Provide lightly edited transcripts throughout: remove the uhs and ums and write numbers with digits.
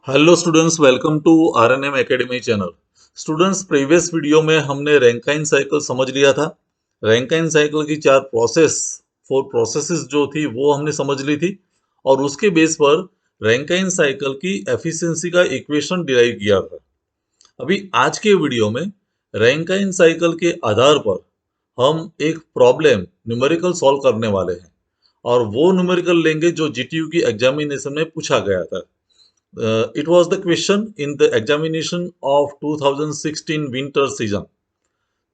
Hello students, welcome to RNM academy channel. Students, previous video में हमने Rankine cycle समझ लिया था। रैंकाइन साइकिल की फोर प्रोसेसेस जो थी वो हमने समझ ली थी और उसके बेस पर रैंकाइन साइकिल की एफिशिएंसी का इक्वेशन डिराइव किया था। अभी आज के वीडियो में रैंकाइन साइकिल के आधार पर हम एक प्रॉब्लम न्यूमेरिकल सॉल्व करने वाले हैं और वो न्यूमेरिकल लेंगे जो जीटीयू की एग्जामिनेशन में पूछा गया था। It was the question in the examination of 2016 winter season.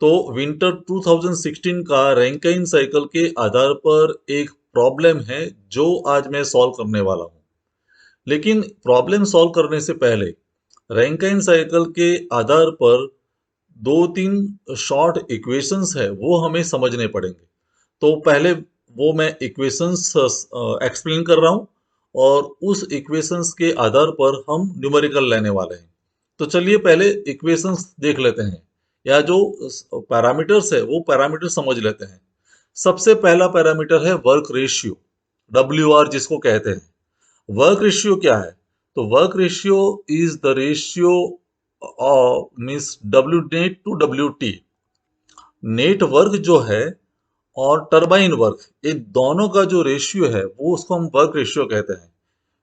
तो विंटर 2016 का रैंकाइन साइकिल के आधार पर एक प्रॉब्लम है जो आज मैं सॉल्व करने वाला हूँ। लेकिन प्रॉब्लम सॉल्व करने से पहले रैंकाइन साइकिल के आधार पर दो तीन शॉर्ट इक्वेशंस है वो हमें समझने पड़ेंगे। तो पहले वो मैं इक्वेशंस एक्सप्लेन कर रहा हूँ और उस इक्वेशंस के आधार पर हम न्यूमेरिकल लेने वाले हैं। तो चलिए पहले इक्वेशंस देख लेते हैं या जो पैरामीटर्स है वो पैरामीटर समझ लेते हैं। सबसे पहला पैरामीटर है वर्क रेशियो, डब्ल्यू आर जिसको कहते हैं। वर्क रेशियो क्या है? तो work ratio is the ratio means W net to W T. Net work जो है और टरबाइन वर्क, ये दोनों का जो रेशियो है वो उसको हम वर्क रेशियो कहते हैं।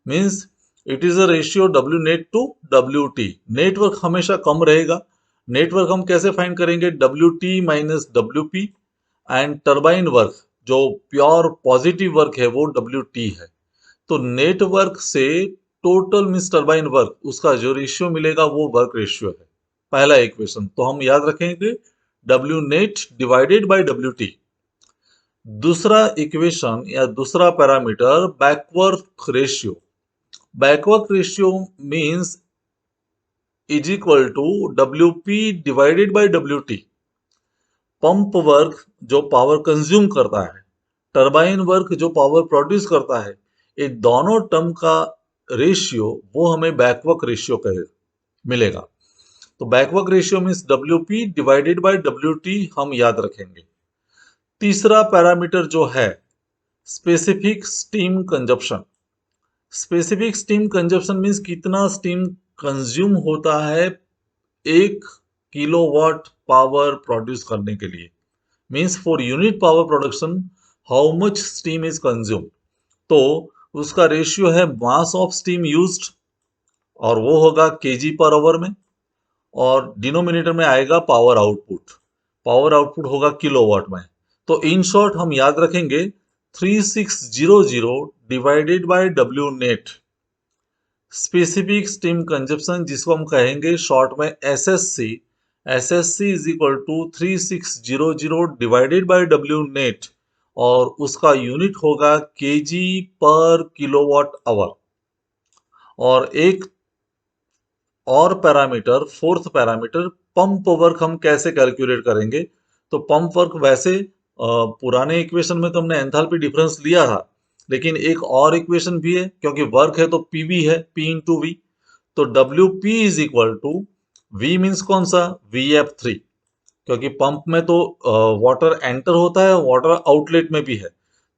Means it is a ratio W net to W T. Net work हमेशा कम रहेगा। नेटवर्क हम कैसे फाइंड करेंगे? W T minus W P. And turbine work जो प्योर पॉजिटिव वर्क है वो डब्ल्यू टी है। तो नेटवर्क से टोटल मीन्स टरबाइन वर्क, उसका जो रेशियो मिलेगा वो वर्क रेशियो है। पहला इक्वेशन तो हम याद रखेंगे W net divided by W T. दूसरा इक्वेशन या दूसरा parameter back work ratio. Back work ratio means is equal to W P divided by W T. Pump work जो पावर कंज्यूम करता है, टरबाइन वर्क जो पावर प्रोड्यूस करता है, ये दोनों टर्म का रेशियो वो हमें बैकवर्क रेशियो कहे मिलेगा। तो back work ratio means W P divided by W T हम याद रखेंगे। तीसरा पैरामीटर जो है specific steam consumption. Specific steam consumption means कितना स्टीम कंज्यूम होता है 1 किलोवाट पावर प्रोड्यूस करने के लिए। Means for unit power production how much steam is consume. तो उसका रेशियो है मास ऑफ स्टीम यूज्ड और वो होगा केजी पर आवर में, और डिनोमिनेटर में आएगा पावर आउटपुट। पावर आउटपुट होगा किलोवाट में। तो इन शॉर्ट हम याद रखेंगे 3600 divided by W net. Specific steam consumption जिसको हम कहेंगे शॉर्ट में SSC. SSC is equal to 3600 divided by W net और उसका यूनिट होगा केजी पर किलोवाट आवर। और एक और parameter, fourth parameter, pump work हम कैसे कैलकुलेट करेंगे? तो पंप वर्क वैसे पुराने इक्वेशन में तो हमने एंथैल्पी डिफरेंस लिया था, लेकिन एक और इक्वेशन भी है क्योंकि वर्क है तो पीवी है, पी इंटू वी। तो W P is equal to V means कौन सा? V F three. क्योंकि पंप में तो वाटर एंटर होता है, वाटर आउटलेट में भी है।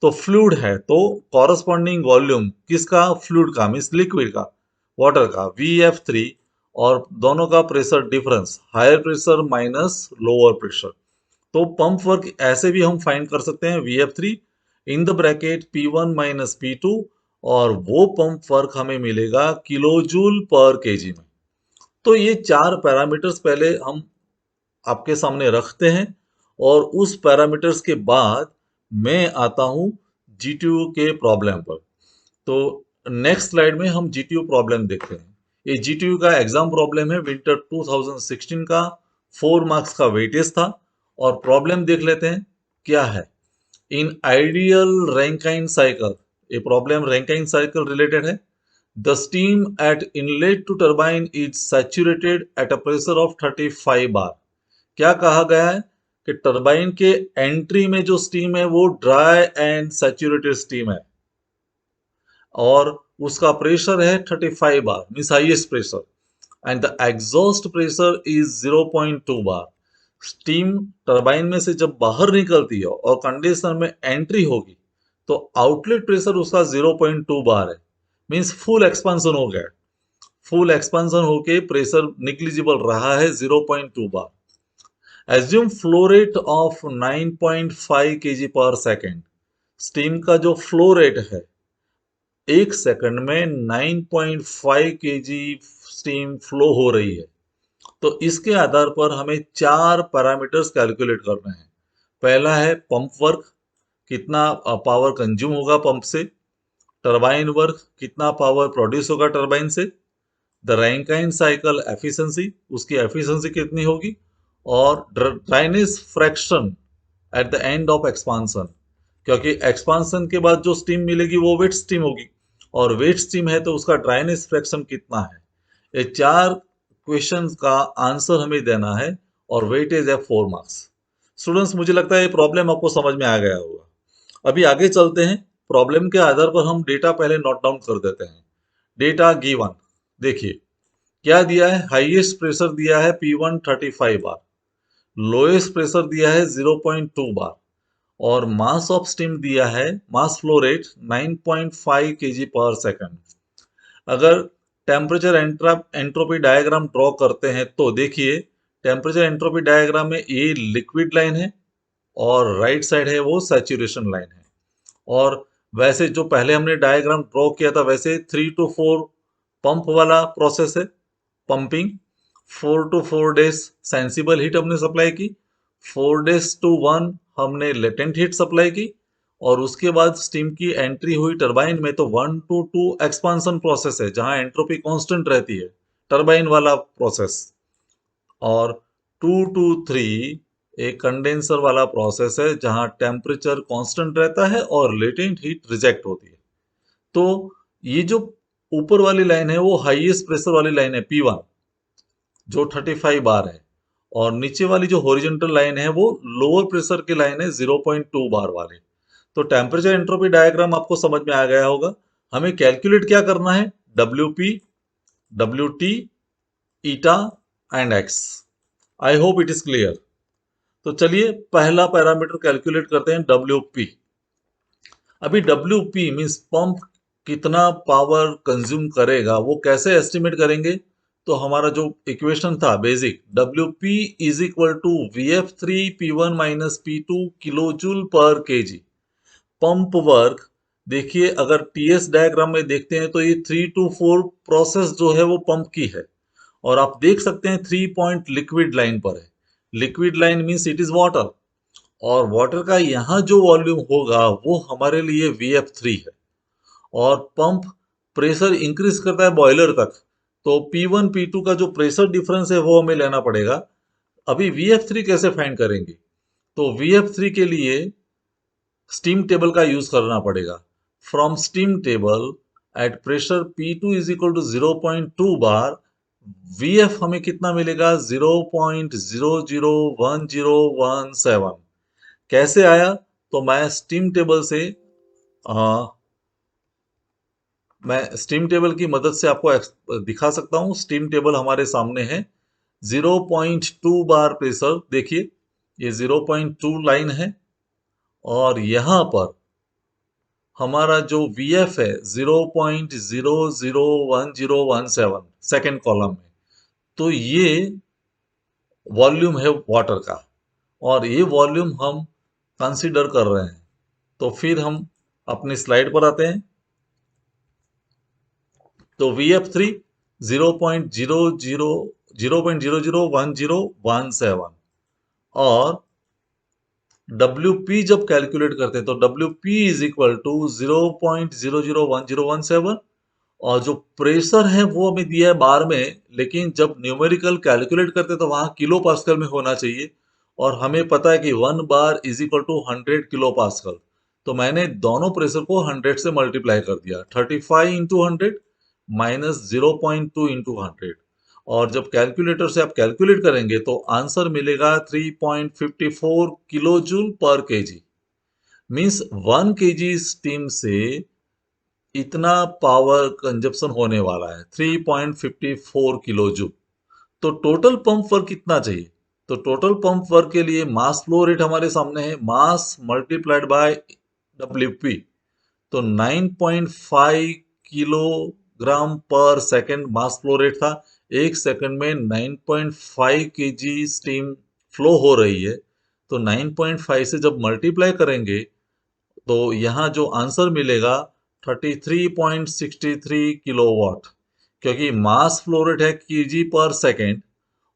तो फ्लूइड है तो कॉरस्पॉन्डिंग वॉल्यूम किसका? फ्लूइड का मीन्स लिक्विड का, वाटर का, वी एफ थ्री। और दोनों का pressure difference, higher pressure minus lower pressure. तो पंप वर्क ऐसे भी हम फाइंड कर सकते हैं V F three in the bracket P one minus P two, और वो पंप वर्क हमें मिलेगा किलो जूल पर केजी में। तो ये चार पैरामीटर्स पहले हम आपके सामने रखते हैं और उस पैरामीटर्स के बाद मैं आता हूं जीटीयू के प्रॉब्लम पर। तो नेक्स्ट स्लाइड में हम जीटीयू प्रॉब्लम देखते हैं। ये जीटीयू का एग्जाम प्रॉब्लम है विंटर 2016 का, 4 मार्क्स का वेटेज था। और प्रॉब्लम देख लेते हैं क्या है। इन आइडियल रैंकाइन साइकिल, ये प्रॉब्लम रैंकाइन साइकिल रिलेटेड है। The steam at inlet to turbine is saturated at a pressure of 35 bar. क्या कहा गया है कि टरबाइन के एंट्री में जो स्टीम है वो ड्राई एंड सैचुरेटेड स्टीम है और उसका प्रेशर है 35 बार means highest pressure, and the exhaust pressure is 0.2 bar. Steam turbine में से जब बाहर निकलती है और कंडेंसर में एंट्री होगी तो आउटलेट प्रेशर उसका 0.2 बार है, मीन्स फुल एक्सपेंशन हो गया। फुल एक्सपेंशन होके प्रेशर निग्लिजिबल रहा है 0.2 bar. Assume flow rate of 9.5 kg per second. Steam का जो फ्लो रेट है, एक सेकंड में 9.5 kg स्टीम फ्लो हो रही है। तो इसके आधार पर हमें चार पैरामीटर्स कैलकुलेट करने हैं। पहला है पंप वर्क, कितना पावर कंज्यूम होगा पंप से। टरबाइन वर्क, कितना पावर प्रोड्यूस होगा टरबाइन से। द रैंकाइन साइकिल एफिशिएंसी, उसकी एफिशिएंसी कितनी होगी। और dryness fraction at the end of expansion, क्योंकि एक्सपांसन के बाद जो स्टीम मिलेगी वो वेट स्टीम होगी, और वेट स्टीम है तो उसका ड्राइनेस फ्रैक्शन कितना है। ये चार क्वेश्चंस का आंसर हमें देना है, और वेटेज है 4 मार्क्स। स्टूडेंट्स, मुझे लगता है ये प्रॉब्लम आपको समझ में आ गया होगा। अभी आगे चलते हैं। प्रॉब्लम के आधार पर हम डेटा पहले नोट डाउन कर देते हैं। डेटा गिवन, देखिए क्या दिया है। हाईएस्ट प्रेशर दिया है P1 35 बार, लोएस्ट प्रेशर दिया है 0.2 बार, और मास ऑफ स्टीम दिया है, मास फ्लो रेट 9.5 kg पर सेकंड। अगर टेम्परेचर एंट्रोपी डायग्राम ड्रॉ करते हैं तो देखिए, टेम्परेचर एंट्रोपी डायग्राम में ये लिक्विड लाइन है और राइट साइड है वो सैचुरेशन लाइन है। और वैसे जो पहले हमने डायग्राम ड्रॉ किया था वैसे 3 to 4 पंप वाला प्रोसेस है, pumping. 4 to 4 days sensible heat हमने सप्लाई की, 4 days to 1 हमने लेटेंट हीट सप्लाई की, और उसके बाद स्टीम की एंट्री हुई टरबाइन में। तो 1 to 2 एक्सपांसन प्रोसेस है जहां एंट्रोपी कांस्टेंट रहती है, टरबाइन वाला प्रोसेस। और 2 to 3 एक कंडेंसर वाला प्रोसेस है जहां टेम्परेचर कांस्टेंट रहता है और लेटेंट हीट रिजेक्ट होती है। तो ये जो ऊपर वाली लाइन है वो हाईएस्ट प्रेशर वाली लाइन है P1, जो 35 बार है, और नीचे वाली जो हॉरिजॉन्टल लाइन है वो लोअर प्रेशर की लाइन है 0.2 बार वाली। तो टेम्परेचर एंट्रोपी डायग्राम आपको समझ में आ गया होगा। हमें कैलकुलेट क्या करना है, WP, WT, eta and x. I hope it is clear. तो चलिए पहला पैरामीटर कैलकुलेट करते हैं, WP। अभी WP मीन्स पंप कितना पावर कंज्यूम करेगा, वो कैसे एस्टिमेट करेंगे। तो हमारा जो इक्वेशन था basic, WP is equal to VF3P1 minus P2 kilo joule पर kg। पंप वर्क, देखिए अगर TS डायग्राम में देखते हैं तो ये 3 to 4 प्रोसेस जो है वो पंप की है, और आप देख सकते हैं 3 पॉइंट लिक्विड लाइन पर है। Liquid line means it is water, और वाटर का यहाँ जो वॉल्यूम होगा वो हमारे लिए VF3 है। और पंप प्रेशर इंक्रीज करता है बॉयलर तक, तो P1 P2 का जो प्रेशर डिफरेंस है वो हमें लेना पड़ेगा। अभी VF3 कैसे फाइंड करेंगे, तो VF3 के लिए स्टीम टेबल का यूज करना पड़ेगा। From steam table at pressure P2 is equal to 0.2 bar, VF हमें कितना मिलेगा, 0.001017। कैसे आया, तो मैं स्टीम टेबल की मदद से आपको दिखा सकता हूं। स्टीम टेबल हमारे सामने है। 0.2 बार प्रेशर, देखिए ये 0.2 लाइन है, और यहां पर हमारा जो VF है 0.001017 सेकेंड कॉलम में। तो ये वॉल्यूम है वाटर का, और ये वॉल्यूम हम कंसीडर कर रहे हैं। तो फिर हम अपनी स्लाइड पर आते हैं। तो VF3 0.001017, और WP जब कैलकुलेट करते हैं तो WP इज इक्वल टू 0.001017, और जो प्रेशर है वो हमें दिया है बार में, लेकिन जब न्यूमेरिकल कैलकुलेट करते हैं तो वहां किलो पास्कल में होना चाहिए, और हमें पता है कि 1 bar is equal to 100 kilo pascal. तो मैंने दोनों प्रेशर को 100 से मल्टीप्लाई कर दिया, 35 इंटू 100 माइनस 0.2 इंटू 100, और जब कैलकुलेटर से आप कैलकुलेट करेंगे तो आंसर मिलेगा 3.54 kilo joule per KG. Means 1 kg steam से इतना पावर कंजप्शन होने वाला है, 3.54 किलो जूल। तो टोटल पंप वर्क कितना चाहिए, तो टोटल पंप वर्क के लिए मास फ्लो रेट हमारे सामने है, मास मल्टीप्लाइड बाय WP। तो 9.5 किलो ग्राम पर सेकेंड मास फ्लो रेट था। 1 सेकंड में 9.5 kg स्टीम फ्लो हो रही है। तो 9.5 से जब मल्टीप्लाई करेंगे तो यहाँ जो आंसर मिलेगा 33.63 किलोवाट, क्योंकि मास फ्लो रेट है केजी पर सेकेंड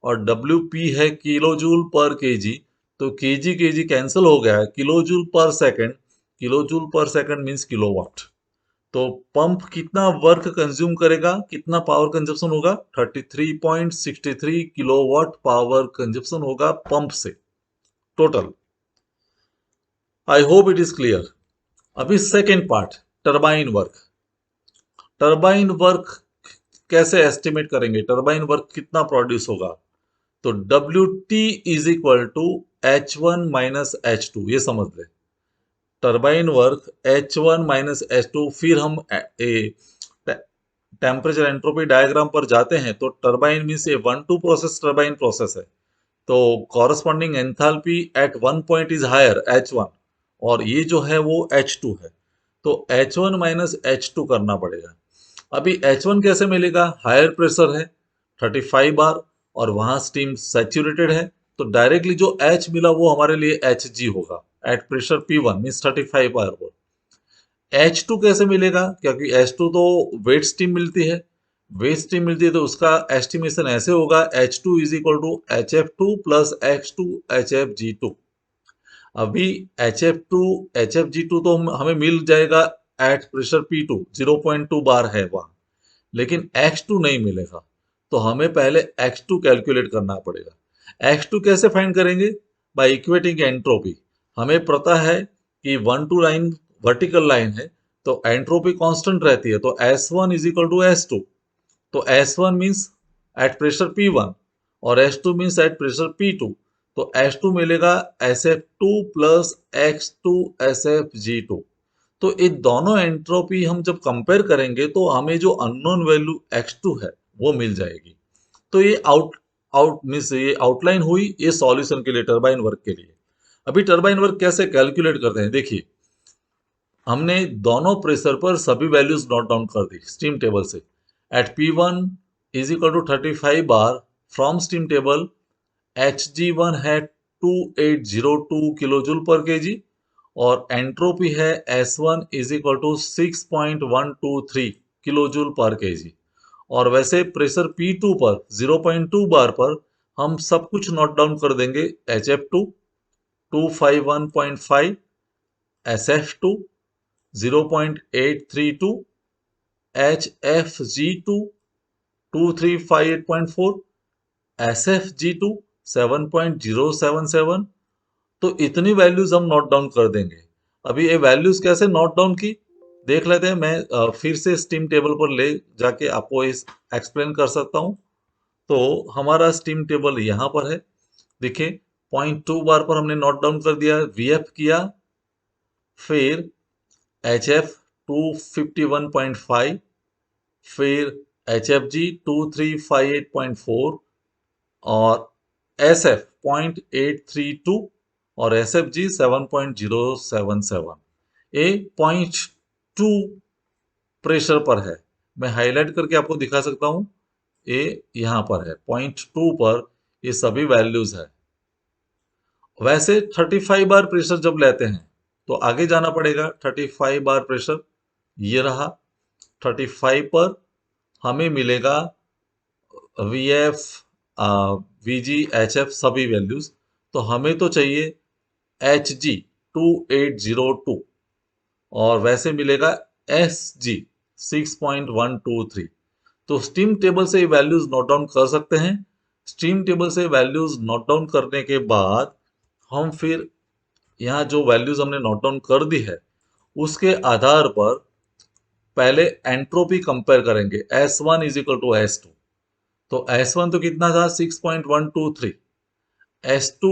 और डब्ल्यू पी है किलो जूल पर केजी। तो केजी केजी कैंसिल हो गया है, kilo joule per second, kilo joule per second means kilowatt. तो पंप कितना वर्क कंज्यूम करेगा, कितना पावर कंजप्शन होगा, 33.63 किलोवाट पावर कंजप्शन होगा पंप से total. I hope it is clear. अभी second part, turbine work. Turbine work कैसे estimate करेंगे, टरबाइन वर्क कितना प्रोड्यूस होगा। तो W T is equal to H1 - H2, ये समझ ले। Turbine work H1 - H2। फिर हम टेम्परेचर एंट्रोपी डायग्राम पर जाते हैं तो टरबाइन मीन्स ये 1-2 प्रोसेस टरबाइन प्रोसेस है। तो corresponding enthalpy at one point is higher H1 और ये जो है वो H2 है। तो H1 - H2 करना पड़ेगा। अभी H1 कैसे मिलेगा, हायर प्रेशर है 35 बार और वहां स्टीम सैचुरेटेड है। तो डायरेक्टली जो H मिला वो हमारे लिए Hg होगा एट प्रेशर P1 मीन्स 35 बार पर। H2 कैसे मिलेगा, क्योंकि H2 तो वेट स्टीम मिलती है, वेट स्टीम मिलती है तो उसका एस्टिमेशन ऐसे होगा H2 is equal to HF2 plus X2 HFG2। अभी HF2 HFG2 तो हमें मिल जाएगा एट प्रेशर P2, 0.2 बार है वहां, लेकिन X2 नहीं मिलेगा। तो हमें पहले X2 कैलकुलेट करना पड़ेगा। X2 कैसे फाइंड करेंगे, बाय इक्वेटिंग एंट्रोपी। हमें पता है कि 1-2 लाइन वर्टिकल लाइन है तो एंट्रोपी कांस्टेंट रहती है। तो S1 is equal to S2। तो S1 means at pressure P1 और S2 means eight pressure P2। तो S2 मिलेगा SF2 प्लस X2 SFG2। तो ये दोनों एंट्रोपी हम जब कंपेयर करेंगे तो हमें जो अननोन वैल्यू X2 है वो मिल जाएगी। तो ये आउट आउट मीन्स ये आउटलाइन हुई ये सॉल्यूशन के लिए, टरबाइन वर्क के लिए। अभी टरबाइन वर्क कैसे कैलकुलेट करते हैं, देखिए हमने दोनों प्रेशर पर सभी वैल्यूज नोट डाउन कर दी स्टीम टेबल से। At P1 is equal to 35 bar from steam table, Hg1 है 2802 किलो जूल पर केजी और एंट्रोपी है S1 is equal to 6.123 kilo joule per KG. और वैसे प्रेशर P2 पर 0.2 बार पर हम सब कुछ नोट डाउन कर देंगे। HF2 251.5, SF2 0.832, HFG2 2358.4, SFG2 7.077। तो इतनी वैल्यूज हम नोट डाउन कर देंगे। अभी ये वैल्यूज कैसे नोट डाउन की देख लेते हैं। मैं फिर से स्टीम टेबल पर ले जाके आपको इस एक्सप्लेन कर सकता हूँ। तो हमारा स्टीम टेबल यहाँ पर है, देखिए 0.2 बार पर हमने नोट डाउन कर दिया, VF किया, फिर HF 251.5, फिर HFG 2358.4 और SF 0.832 और SFG 7.077। ये 0.2 प्रेशर पर है, मैं हाईलाइट करके आपको दिखा सकता हूं। ये यहां पर है 0.2 पर ये सभी वैल्यूज है। वैसे 35 बार प्रेशर जब लेते हैं तो आगे जाना पड़ेगा। 35 बार प्रेशर ये रहा, 35 पर हमें मिलेगा VF VG HF सभी वैल्यूज। तो हमें तो चाहिए HG 2802 और वैसे मिलेगा SG 6.123। तो स्टीम टेबल से ये वैल्यूज नोट डाउन कर सकते हैं। स्टीम टेबल से वैल्यूज नोट डाउन करने के बाद हम फिर यहाँ जो वैल्यूज हमने नोट डाउन कर दी है उसके आधार पर पहले एंट्रोपी कंपेयर करेंगे। S1 is equal to S2। तो S1 तो कितना था 6.123। S2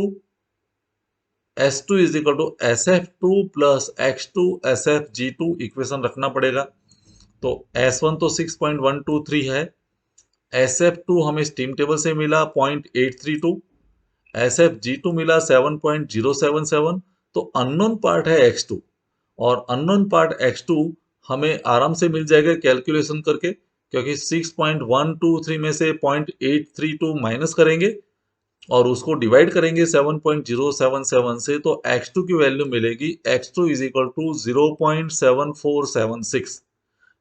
S2 is equal to SF2 plus X2 SFG2 equation रखना पड़ेगा। तो S1 तो 6.123 है, SF2 हमें स्टीम टेबल से मिला 0.832, SFG2 मिला 7.077। तो अननोन पार्ट है X2 और अननोन पार्ट X2 हमें आराम से मिल जाएगा कैलकुलेशन करके। क्योंकि 6.123 में से 0.832 माइनस करेंगे और उसको डिवाइड करेंगे 7.077 से, तो x2 की वैल्यू मिलेगी x2 is equal to 0.7476।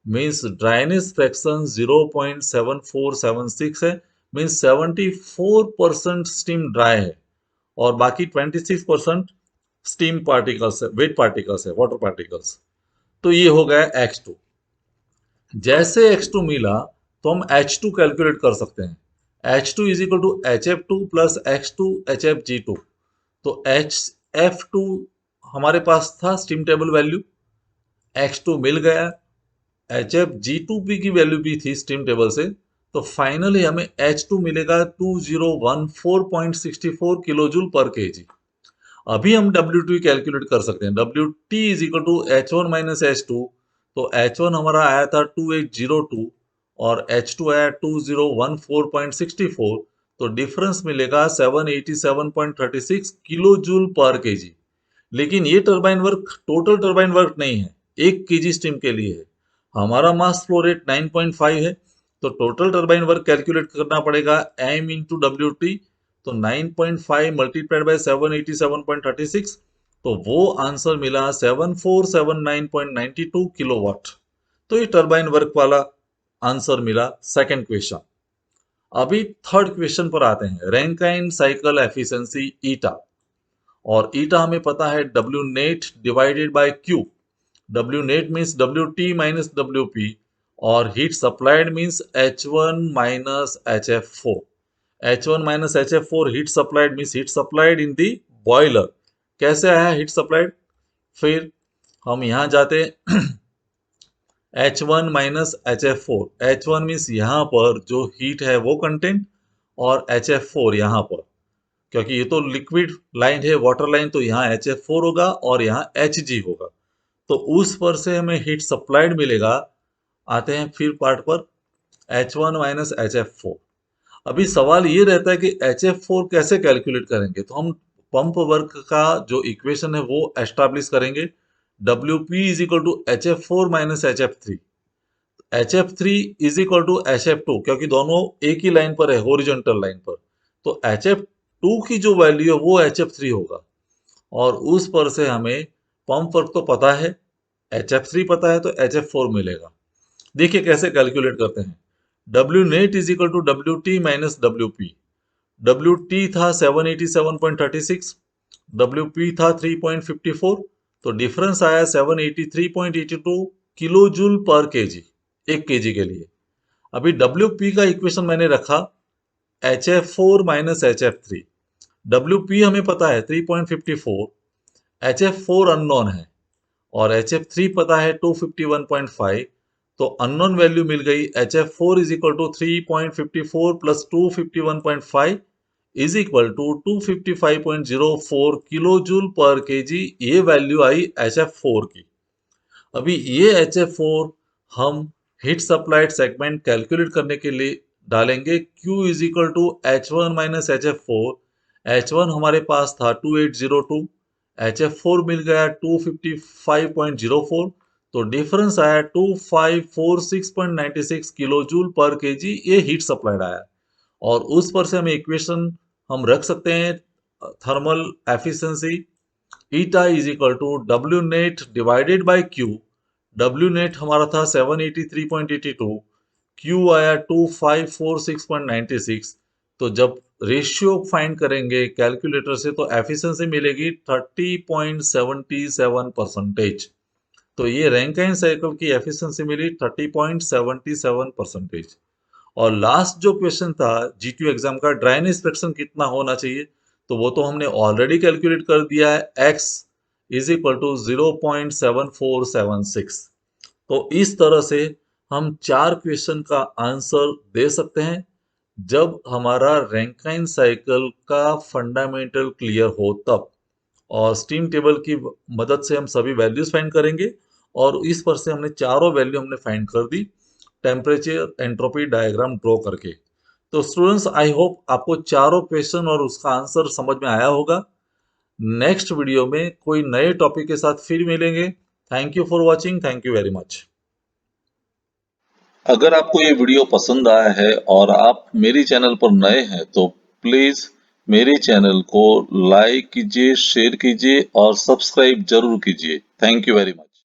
Means dryness fraction 0.7476 है। मीन्स 74% स्टीम ड्राई है और बाकी 26% स्टीम पार्टिकल्स है, वेट पार्टिकल्स है, वाटर पार्टिकल्स। तो ये हो गया x2। जैसे x2 मिला तो हम h2 कैलकुलेट कर सकते हैं। h2 is equal to hf2 plus x2 hfg2। तो hf2 हमारे पास था स्टीम टेबल वैल्यू, x2 मिल गया, hfg2 की वैल्यू भी थी स्टीम टेबल से। तो फाइनली हमें h2 मिलेगा 2014.64 किलो जूल पर केजी। अभी हम W2 कैलकुलेट कर सकते हैं। WT is equal to H1 minus H2। तो H1 हमारा आया था 2802 और H2 आया 2014.64। तो डिफरेंस मिलेगा 787.36 किलो जूल पर केजी। लेकिन ये turbine work total turbine work नहीं है, 1 केजी स्टीम के लिए है। हमारा मास फ्लो रेट 9.5 है, तो टोटल टरबाइन वर्क कैलकुलेट करना पड़ेगा m इंटू डब्ल्यू टी। तो 9.5 मल्टीप्लाइड बाय 787.36, तो वो आंसर मिला 7479.92 किलोवाट। तो ये टरबाइन वर्क वाला आंसर मिला सेकंड क्वेश्चन। अभी थर्ड क्वेश्चन पर आते हैं, रैंकाइन साइकिल एफिशिएंसी ईटा। और ईटा हमें पता है W net divided by Q. W net means W T minus W P और heat supplied means H one minus H F four. H one minus H F four heat supplied means heat supplied in the boiler. कैसे आया heat supplied? फिर हम यहाँ जाते H one minus H F four. H one means यहाँ पर जो heat है वो कंटेंट, और एच एफ फोर यहाँ पर, क्योंकि ये तो लिक्विड लाइन है, वाटर लाइन, तो यहाँ एच एफ फोर होगा और यहाँ एच जी होगा। तो उस पर से हमें हीट सप्लाइड मिलेगा। आते हैं फिर पार्ट पर, H one minus H F four. अभी सवाल ये रहता है कि एच एफ फोर कैसे कैलकुलेट करेंगे। तो हम पंप वर्क का जो इक्वेशन है वो एस्टैब्लिश करेंगे। W P is equal to H F four minus H F three. H F three is equal to H F two, क्योंकि दोनों एक ही लाइन पर है, हॉरिजॉन्टल लाइन पर। तो एच एफ टू की जो वैल्यू है वो एच एफ थ्री होगा, और उस पर से हमें पंप वर्क तो पता है, एच एफ थ्री पता है, तो एच एफ फोर मिलेगा। देखिए कैसे कैलकुलेट करते हैं। W net is equal to W T minus W P. W T था 787.36, डब्ल्यू पी था 3.54। तो डिफरेंस आया 783.82 kilo joule per KG, 1 KG के लिए। अभी डब्ल्यू पी का इक्वेशन मैंने रखा H F four minus H F three. W P हमें पता है 3.54, एच एफ फोर अननोन है और एच एफ थ्री पता है 251.5। तो अननोन वैल्यू मिल गई। H F four is equal to 3.54 plus 251.5 is equal to 255.04 kilo joule per kg. ये वैल्यू आई एच एफ फोर की। अभी ये एच एफ फोर हम हीट सप्लाइड सेगमेंट कैलकुलेट करने के लिए डालेंगे। Q is equal to H one minus H F four. H one हमारे पास था 2802, एच एफ फोर मिल गया 255.04। तो डिफरेंस आया 2546.96 किलो जूल पर केजी। ये हीट सप्लाइड आया, और उस पर से हमें इक्वेशन हम रख सकते हैं thermal efficiency. Eta is equal to W net divided by Q. W net हमारा था 783.82, क्यू आया 2546.96। तो जब रेशियो फाइंड करेंगे कैलकुलेटर से तो एफिशिएंसी मिलेगी 30.77%। तो ये रैंकाइन साइकिल की एफिशिएंसी मिली 30.77%। और लास्ट जो क्वेश्चन था जीटीयू एग्जाम का, ड्राइनेस फ्रैक्शन कितना होना चाहिए, तो वो तो हमने ऑलरेडी कैलकुलेट कर दिया है, x इज इक्वल टू 0.7476। तो इस तरह से हम 4 क्वेश्चन का आंसर दे सकते हैं जब हमारा रैंकाइन साइकिल का फंडामेंटल क्लियर हो तब। और स्टीम टेबल की मदद से हम सभी वैल्यूज फाइंड करेंगे, और इस पर से हमने चारों वैल्यू हमने फाइंड कर दी टेम्परेचर एंट्रोपी डायग्राम ड्रॉ करके। तो स्टूडेंट्स, आई होप आपको चारों क्वेश्चन और उसका आंसर समझ में आया होगा। नेक्स्ट वीडियो में कोई नए टॉपिक के साथ फिर मिलेंगे। Thank you for watching. Thank you very much. अगर आपको ये वीडियो पसंद आया है और आप मेरी चैनल पर नए हैं तो प्लीज मेरे चैनल को लाइक कीजिए, शेयर कीजिए और सब्सक्राइब जरूर कीजिए। Thank you very much.